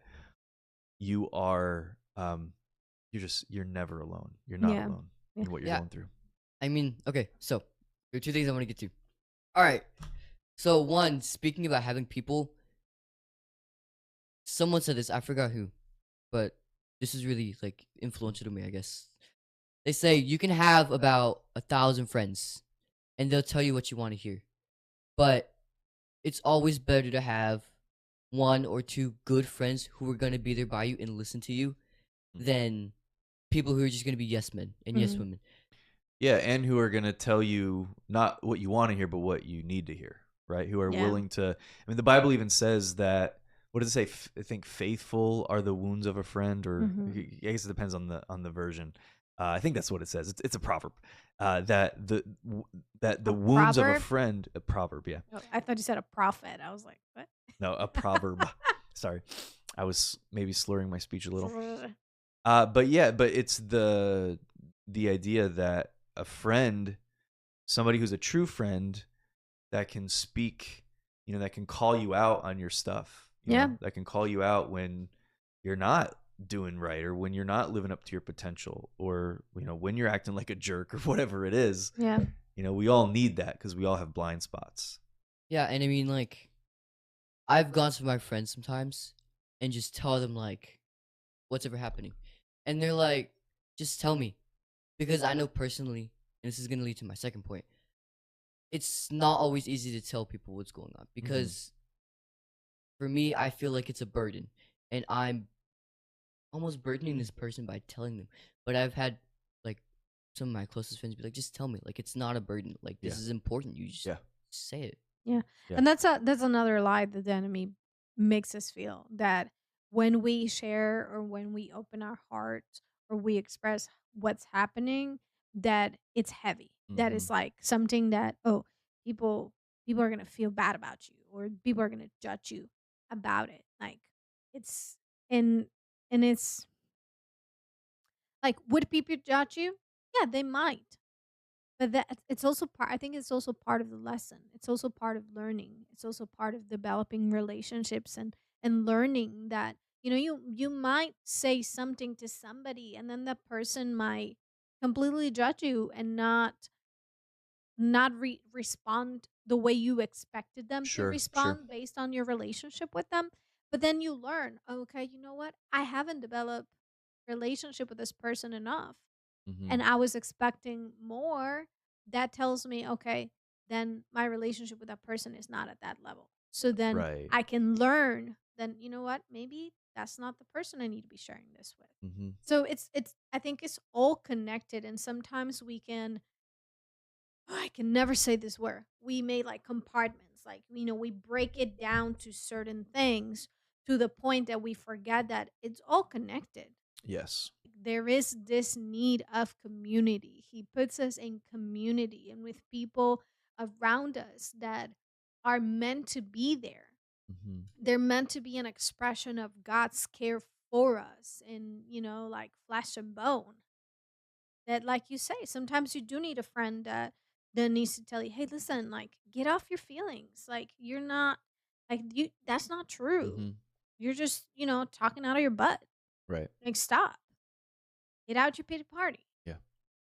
you are, you're never alone. You're not Yeah. alone in what you're Yeah. going through. I mean, okay, so there are two things I want to get to. All right. So one, speaking about having people, someone said this, I forgot who, but this is really like influential to me, I guess. They say you can have about 1,000 friends and they'll tell you what you want to hear. But it's always better to have one or two good friends who are going to be there by you and listen to you than people who are just going to be yes men and yes Mhm. women. Yeah, and who are going to tell you not what you want to hear, but what you need to hear, right? Who are Yeah. willing to. I mean, the Bible even says that. What does it say? I think faithful are the wounds of a friend, or Mhm. I guess it depends on the version. I think that's what it says. It's a proverb. That the A wounds of a proverb? friend. A proverb, yeah. Oh, I thought you said a prophet. I was like, what? No, a proverb. Sorry, I was maybe slurring my speech a little. But yeah, but it's the idea that a friend, somebody who's a true friend, that can speak, that can call you out on your stuff. Yeah. That can call you out when you're not doing right, or when you're not living up to your potential, or when you're acting like a jerk, or whatever it is. Yeah. We all need that because we all have blind spots. Yeah, and I mean, like, I've gone to my friends sometimes and just tell them, like, what's ever happening. And they're like, just tell me. Because I know personally, and this is going to lead to my second point, it's not always easy to tell people what's going on. Because for me, I feel like it's a burden. And I'm almost burdening this person by telling them. But I've had, like, some of my closest friends be like, just tell me. Like, it's not a burden. Like, this Yeah. is important. You just Yeah. say it. Yeah. Yeah. And that's another lie that the enemy makes us feel, that when we share or when we open our hearts or we express what's happening, that it's heavy. That it's like something that, oh, people are going to feel bad about you, or people are going to judge you about it. Like, it's and it's like, would people judge you? Yeah, they might. But that it's also part, I think it's also part of the lesson. It's also part of learning. It's also part of developing relationships and learning that, you might say something to somebody and then that person might completely judge you and not respond the way you expected them to Sure. respond based on your relationship with them. But then you learn, okay, you know what? I haven't developed relationship with this person enough, and I was expecting more. That tells me, okay, then my relationship with that person is not at that level. So then Right. I can learn, then you know what? Maybe that's not the person I need to be sharing this with. So it's I think it's all connected, and sometimes we can, I can never say this word. We made like compartments, like, we break it down to certain things to the point that we forget that it's all connected. Yes. There is this need of community. He puts us in community and with people around us that are meant to be there. Mm-hmm. They're meant to be an expression of God's care for us in, like flesh and bone. That, like you say, sometimes you do need a friend that needs to tell you, hey, listen, like, get off your feelings. Like, you're not, like, that's not true. Mm-hmm. You're just, talking out of your butt. Right. Like, stop. Get out your pity party. Yeah.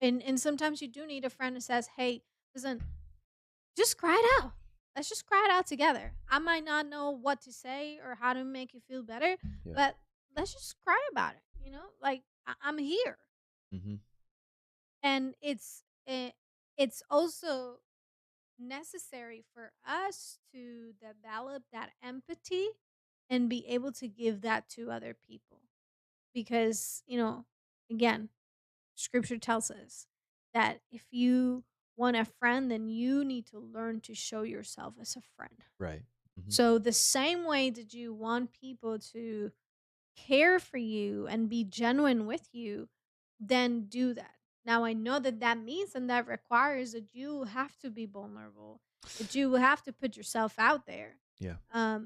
And sometimes you do need a friend that says, hey, listen, just cry it out. Let's just cry it out together. I might not know what to say or how to make you feel better, Yeah. but let's just cry about it. Like, I'm here. Mm-hmm. And it's also necessary for us to develop that empathy and be able to give that to other people, because again, scripture tells us that if you want a friend, then you need to learn to show yourself as a friend. Right. Mm-hmm. So the same way that you want people to care for you and be genuine with you, then do that. Now, I know that that means and that requires that you have to be vulnerable, that you have to put yourself out there. Yeah.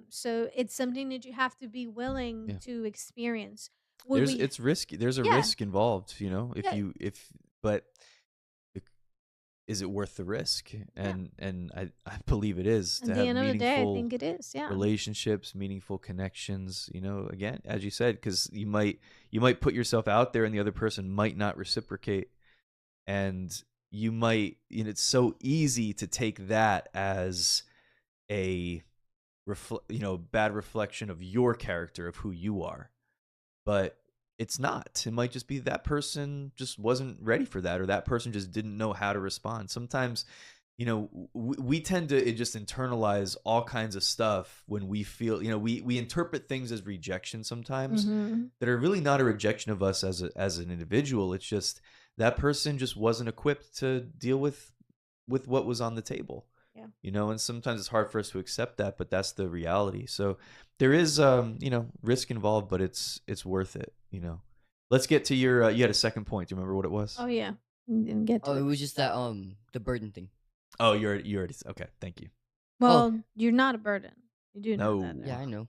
So it's something that you have to be willing Yeah. to experience. Would we? It's risky. There's a Yeah, risk involved, yeah, but i- is it worth the risk? yeah. And I believe it is, At to the have end of the day, I meaningful think it is. Yeah. relationships, meaningful connections, again, as you said, because you might put yourself out there and the other person might not reciprocate, and you might, it's so easy to take that as a bad reflection of your character, of who you are. But it's not. It might just be that person just wasn't ready for that, or that person just didn't know how to respond. Sometimes, we tend to just internalize all kinds of stuff when we feel, we interpret things as rejection sometimes, Mm-hmm. that are really not a rejection of us as an individual. It's just that person just wasn't equipped to deal with what was on the table. Yeah. And sometimes it's hard for us to accept that, but that's the reality. So there is risk involved, but it's worth it. Let's get to your you had a second point. Do you remember what it was? Oh yeah. You didn't get to Oh, it it. was just that the burden thing. Oh, you already okay, thank you. Well, you're not a burden. You do know that. No. Yeah, I know.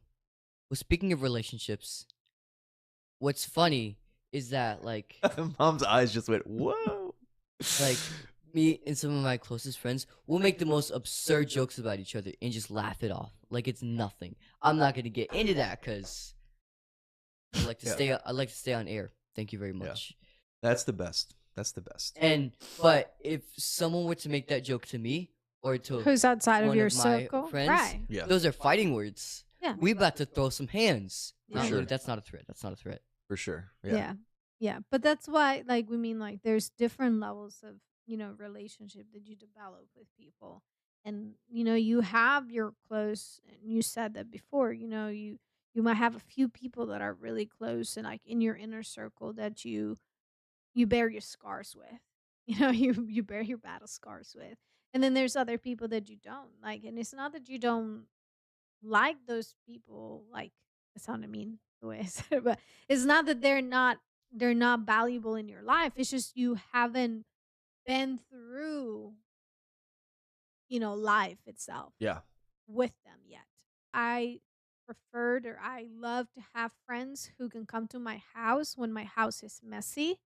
Well, speaking of relationships, what's funny is that like Mom's eyes just went, whoa. like me and some of my closest friends will make the most absurd jokes about each other and just laugh it off like it's nothing. I'm not gonna get into that because I like to Yeah. stay. I like to stay on air. Thank you very much. That's the best. That's the best. But if someone were to make that joke to me or to Who's outside of one your of my circle, friends, right? Yeah. those are fighting words. Yeah. We about to throw some hands. For Not sure. really, that's not a threat. That's not a threat. For sure. Yeah. Yeah. But that's why, like, we mean, like, there's different levels of, relationship that you develop with people. And, you have your close, and you said that before, you might have a few people that are really close and like in your inner circle that you bear your scars with. You bear your battle scars with. And then there's other people that you don't like. And it's not that you don't like those people, like, it sounded mean the way I said it, but it's not that they're not valuable in your life. It's just you haven't been through, life itself Yeah. with them yet. I preferred, or I love to have friends who can come to my house when my house is messy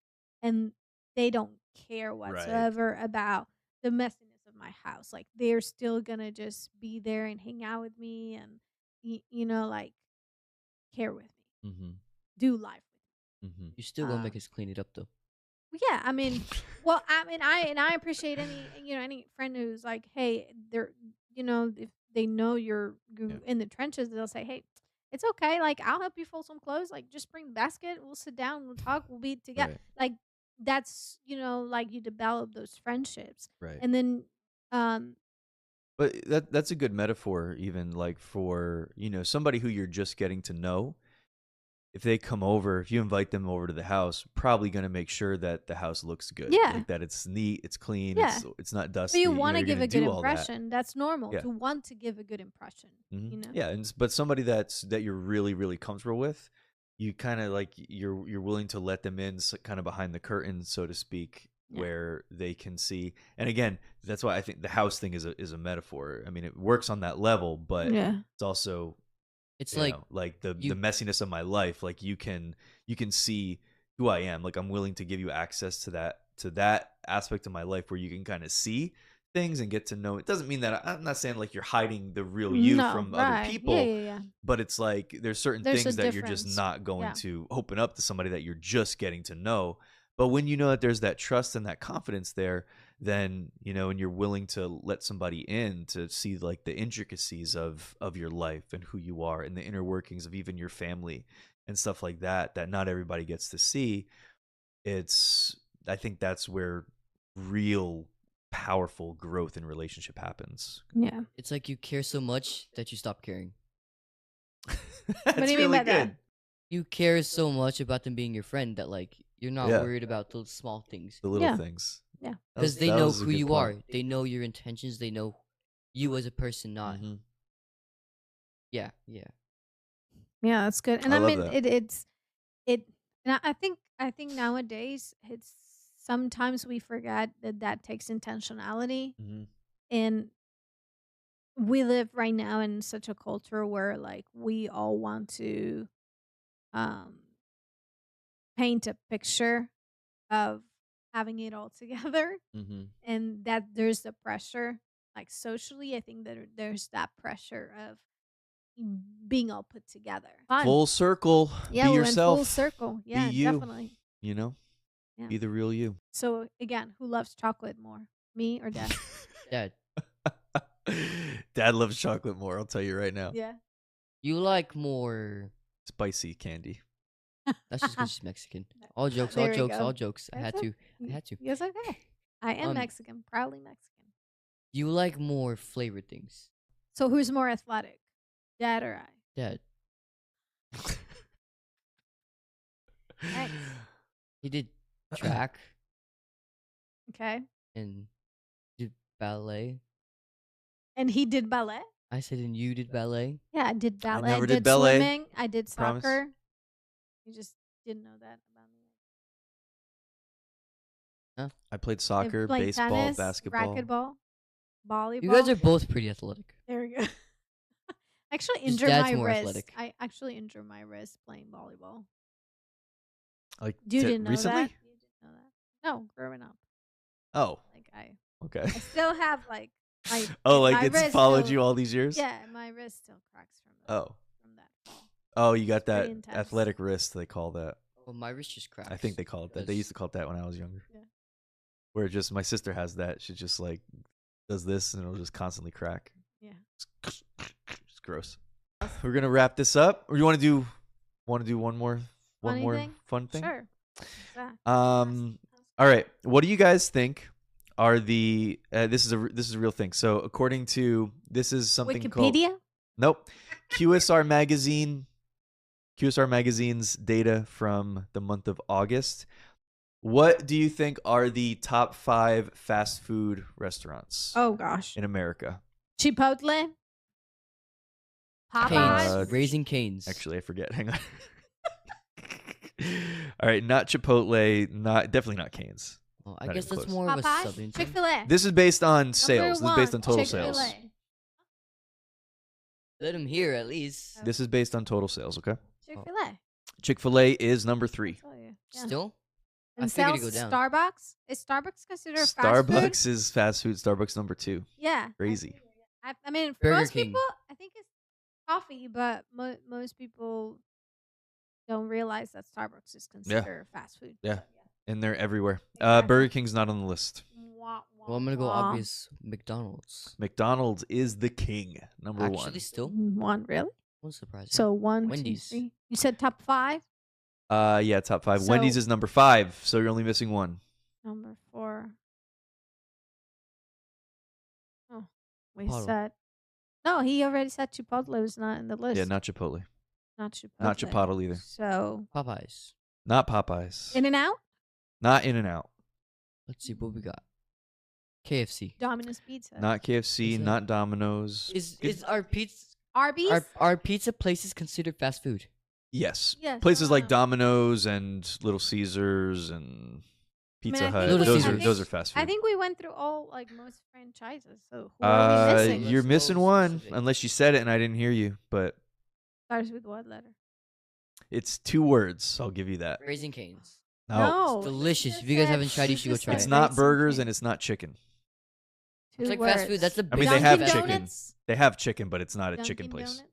and they don't care whatsoever about the messiness of my house. Like, they're still gonna just be there and hang out with me and like, care with me, Mm-hmm. do life with Mm-hmm. You still gonna make Um, us clean it up though. me. Yeah, I mean, well, I appreciate any friend who's like, hey, they're if they know you're Yeah. in the trenches, they'll say, hey, it's okay. Like, I'll help you fold some clothes. Like, just bring the basket. We'll sit down. We'll talk. We'll be together. Right. Like, that's like, you develop those friendships, Right. and then um But that's a good metaphor, even like for somebody who you're just getting to know. If they come over, if you invite them over to the house, probably going to make sure that the house looks good. Yeah. Like that it's neat, it's clean, Yeah. it's not but dusty. you want to you're give gonna a good do all that. impression. That's normal, Yeah. to want to give a good impression. Mhm. Yeah, but somebody that you're really really comfortable with, you kind of like you're willing to let them in, kind of behind the curtain, so to speak. where they can see. And again, that's why I think the house thing is a metaphor. I mean, it works on that level, but it's also It's you know, like the messiness of my life. Like you can see who I am. Like I'm willing to give you access to that aspect of my life where you can kind of see things and get to know. It doesn't mean that I'm not saying like you're hiding the real you from other people. Yeah. But it's like there's certain There's things a that you're just difference. not going Yeah. to open up to somebody that you're just getting to know. But when you know that there's that trust and that confidence there, then you know, and you're willing to let somebody in to see like the intricacies of your life and who you are and the inner workings of even your family and stuff like that not everybody gets to see. I think that's where real powerful growth in relationship happens. Yeah. It's like you care so much that you stop caring. That's What do you really mean by good. that? You care so much about them being your friend that like you're not Yeah. worried about those small things The little Yeah. things. Yeah. because they know who you are. They know your intentions. They know you as a person. Not yeah. Yeah, that's good. And I I, love mean, that. it's and I think nowadays it's sometimes we forget that takes intentionality, and we live right now in such a culture where like we all want to um paint a picture of having it all together, and that there's the pressure, like socially. I think that there's that pressure of being all put together. Fun. Full circle. Yeah, Be we yourself. went full circle. Yeah, Be you. definitely. You know? Yeah. Be the real you. So again, who loves chocolate more, me or Dad? Dad, Dad loves chocolate more, I'll tell you right now. Yeah. you like more. Spicy candy. That's just because she's Mexican. All jokes, There all we jokes, go. all jokes. I had That's to. I had to. Yes, okay. I am Mexican, proudly Mexican. You like more flavored things. So who's more athletic, Dad or I? Dad. Thanks. He did track Okay. and did ballet. And he did ballet? I said, and you did ballet. Yeah, I did ballet. never I did did ballet. swimming. I did Promise. soccer. You just didn't know that about me. I played I soccer, played baseball, tennis, basketball. racquetball, volleyball. You guys are both pretty athletic. There we go. I actually His injured dad's my more wrist. athletic. I actually injured my wrist playing volleyball. Like You didn't know recently? that? You didn't know that? No, growing up. Oh, Like okay. I still have like my Oh, like my it's wrist followed still- you all these years? Yeah, my wrist still cracks from that. Oh. From that fall. Oh, you got Pretty that intense. athletic wrist, they call that. Well, my wrist just cracks. I think they call it that. They used to call it that when I was younger. Yeah. Where just my sister has that. She just like does this and it'll just constantly crack. Yeah. It's gross. We're gonna wrap this up. Or you want to do one more Funny thing? fun thing? Sure. What's that? All right. What do you guys think are the this is a real thing. So according to this is something called Wikipedia? Nope. QSR Magazine's data from the month of August. What do you think are the top 5 fast food restaurants Oh gosh. in America? Chipotle? Popeyes? Canes. Raising Canes. Actually, I forget. Hang on. All right, not Chipotle, definitely not Cane's. Well, I Not guess even that's close. more of a Popeyes? southern thing. Chick-fil-A. This is based on sales. This is based on total Chick-fil-A. sales. Let him hear at least. This is based on total sales, okay? Chick-fil-A. Chick-fil-A is number 3. Tell you. Yeah. Still? And I figured sells it'd go down. Starbucks. Is Starbucks considered fast food? Starbucks is fast food. Starbucks number 2. Yeah. Crazy. I mean, for Burger most King. people, I think it's coffee, but most people don't realize that Starbucks is considered fast food. Yeah. And they're everywhere. Exactly. Burger King's not on the list. Wah, wah, Well, I'm gonna go wah. obvious. McDonald's. McDonald's is the king, number Actually, 1. still. One, really? What's surprising? So 1, Wendy's. 2, 3. You said top 5? Yeah, top 5. So- Wendy's is number 5, so you're only missing 1. Number 4. Oh, we Chipotle. said. No, he already said Chipotle was not in the list. Yeah, not Chipotle. Not Chipotle. Not Chipotle either. So, Popeyes. Not Popeyes. In-N-Out? Not In-N-Out. Let's see what we got. KFC. Domino's Pizza. Not KFC. Is it- Not Domino's. Is our pizza Arby's? our pizza places considered fast food? Yes. Yes, Places like Domino's. Domino's and Little Caesars and Pizza I Hut. think Little Those Caesars. are fast food. I think we went through all like most franchises. So who are we missing? You're Let's missing go one specific. unless you said it and I didn't hear you. But Starts with what letter? it's 2 words. I'll give you that. Raising Cane's. No, It's delicious. If you guys haven't tried, you should go try it's it. not burgers and it's not chicken. It's like fast food. That's a I mean, big they have fast food. chicken. They have chicken, but it's not a chicken Dunkin' place. Donuts?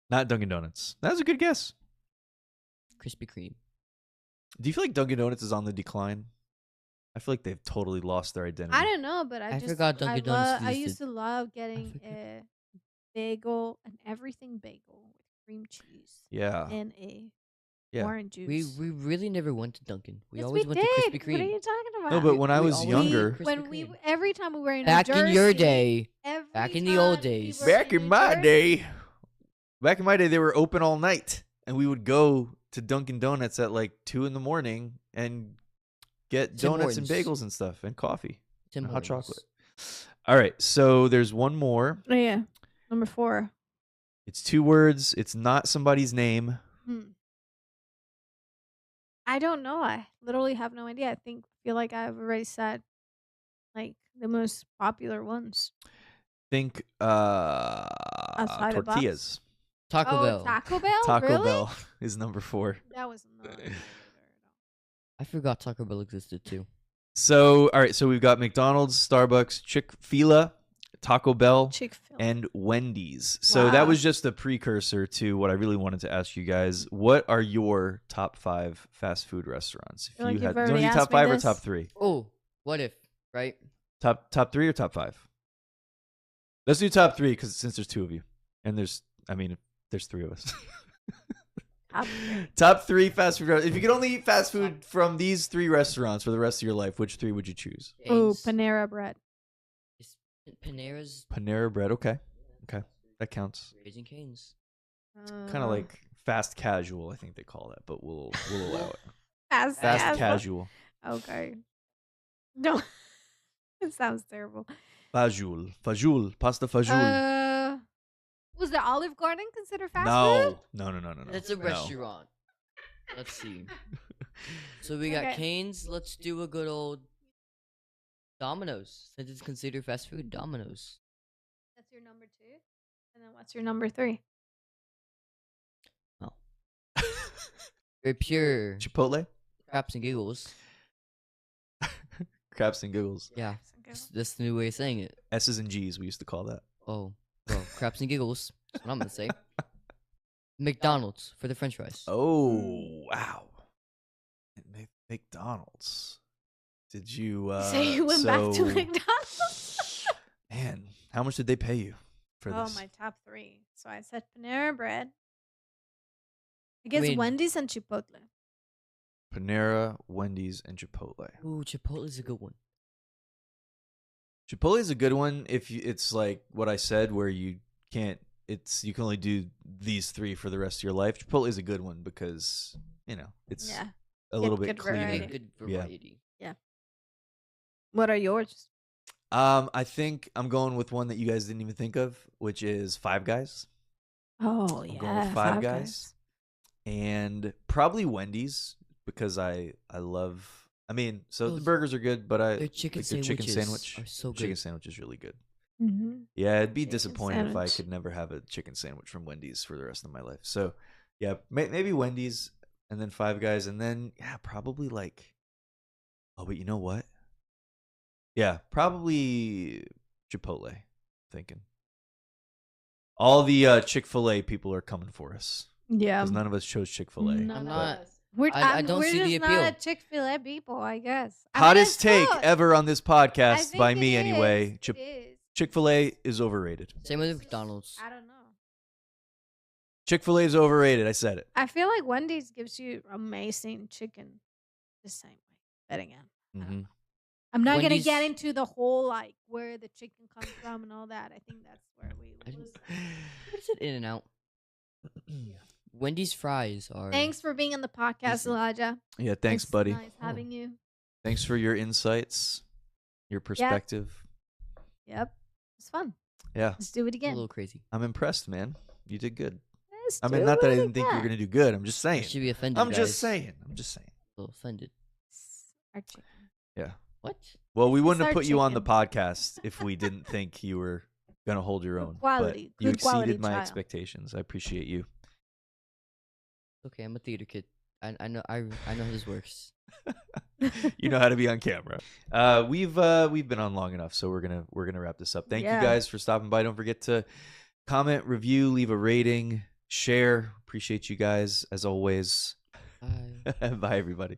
Not Dunkin' Donuts. That was a good guess. Krispy Kreme. Do you feel like Dunkin' Donuts is on the decline? I feel like they've totally lost their identity. I don't know, but I just forgot Dunkin' Donuts I existed. used to love getting a bagel, an everything bagel with cream cheese Yeah. and a Yeah. orange juice. We really never went to Dunkin'. We Yes, always we went did. to Krispy Kreme. What are you talking about? No, but when I We was always younger, Krispy when we Kreme. every time we were in Back New in your Jersey, day, every back in the old time we days. were back in New my Jersey- day, they were open all night, and we would go to Dunkin' Donuts at like 2 in the morning and get Tim donuts and Hortons. bagels and stuff and coffee Tim and hot Hortons. chocolate. All right, so there's one more. Oh, yeah, number 4. It's 2 words. It's not somebody's name. I don't know. I literally have no idea. Feel like I've already said like the most popular ones. Think Outside the box? tortillas. Taco Bell. Taco Bell. Taco Really? Bell is number 4. That was not. I forgot Taco Bell existed too. So, all right, so we've got McDonald's, Starbucks, Chick-fil-A, Taco Bell, Chick-fil-A. and Wendy's. So that Wow. was just a precursor to what I really wanted to ask you guys. What are your top 5 fast food restaurants? If Feel like you you've had, do you already want to do asked top me 5 or this. top 3? Oh, what if? Right? Top 3 or top 5? Let's do top 3 because since there's 2 of you, and there's 3 of us. Top 3. Top 3 fast food. If you could only eat fast food from these 3 restaurants for the rest of your life, which 3 would you choose? Oh, Cane's. Panera Bread. Panera's. Panera Bread. Okay, that counts. Raising Cane's. Kind of like fast casual, I think they call that, but we'll allow it. fast Casual. Okay. No, it sounds terrible. Fajul, pasta fajul. Was the Olive Garden considered fast food? No. That's a No. restaurant. Let's see. So we got Okay. Cane's. Let's do a good old Domino's. Since it's considered fast food, Domino's. That's your number 2. And then what's your number 3? Very pure. Chipotle, Craps and giggles. Craps and Giggles. Yeah. That's the new way of saying it. S's and G's, we used to call that. Oh, well, craps and giggles. That's what I'm gonna say. McDonald's for the French fries. Oh, wow. McDonald's. Did you So you went back to so- McDonald's? Man, how much did they pay you for Oh, this? my top 3. So I said Panera Bread. I guess mean- Wendy's and Chipotle. Panera, Wendy's, and Chipotle. Ooh, Chipotle's a good one. Chipotle is a good one if it's like what I said, where you can only do these 3 for the rest of your life. Chipotle is a good one because it's Yeah. a little bit good cleaner. variety. Good Yeah. variety. What are yours? I think I'm going with one that you guys didn't even think of, which is Five Guys. Oh, I'm going with Five Guys. And probably Wendy's because I love. I mean, so the Those- burgers are good, but I Their chicken like their chicken sandwiches sandwich. are so Chicken good. sandwich is really good. Mm-hmm. Yeah, it'd be Chicken disappointing if I sandwich. could never have a chicken sandwich from Wendy's for the rest of my life. So, yeah, maybe Wendy's and then Five Guys and then probably like. Oh, but you know what? Yeah, probably Chipotle. Thinking. All the Chick-fil-A people are coming for us Yeah. because none of us chose Chick-fil-A. None I'm of not. us. We're, I don't we're see the just not appeal. a Chick-fil-A people, I guess. I mean, Hottest it's take good. ever on this I podcast think by it me, is. anyway. It is. Chick-fil-A is overrated. Same with McDonald's. I don't know. Chick-fil-A is overrated. I said it. I feel like Wendy's gives you amazing chicken the same way. But again, I don't Mhm. know. I'm not gonna get Wendy's- into the whole like where the chicken comes from and all that. I think that's where we I lose. What is it? In and out. Wendy's fries are. Thanks for being on the podcast, Decent. Elijah. Yeah, thanks, It's buddy. Nice having you. Thanks for your insights, your perspective. Yep, it's fun. Yeah, Let's do it A again. little crazy. I'm impressed, man. You did good. Let's I mean, do not that I it didn't think you were again. gonna do good. I'm just I saying. should be offended. I'm guys. just saying. I'm just saying. A little offended. Our chicken. Yeah. What? Well, we It's wouldn't our have put you on the chicken. podcast if we didn't think you were gonna hold your Good own. quality. But you Good quality exceeded my child. expectations. I appreciate you. Okay, I'm a theater kid. I know how this works. You know how to be on camera. We've been on long enough, so we're gonna wrap this up. Thank you Yeah. guys for stopping by. Don't forget to comment, review, leave a rating, share. Appreciate you guys as always. Bye. Bye everybody.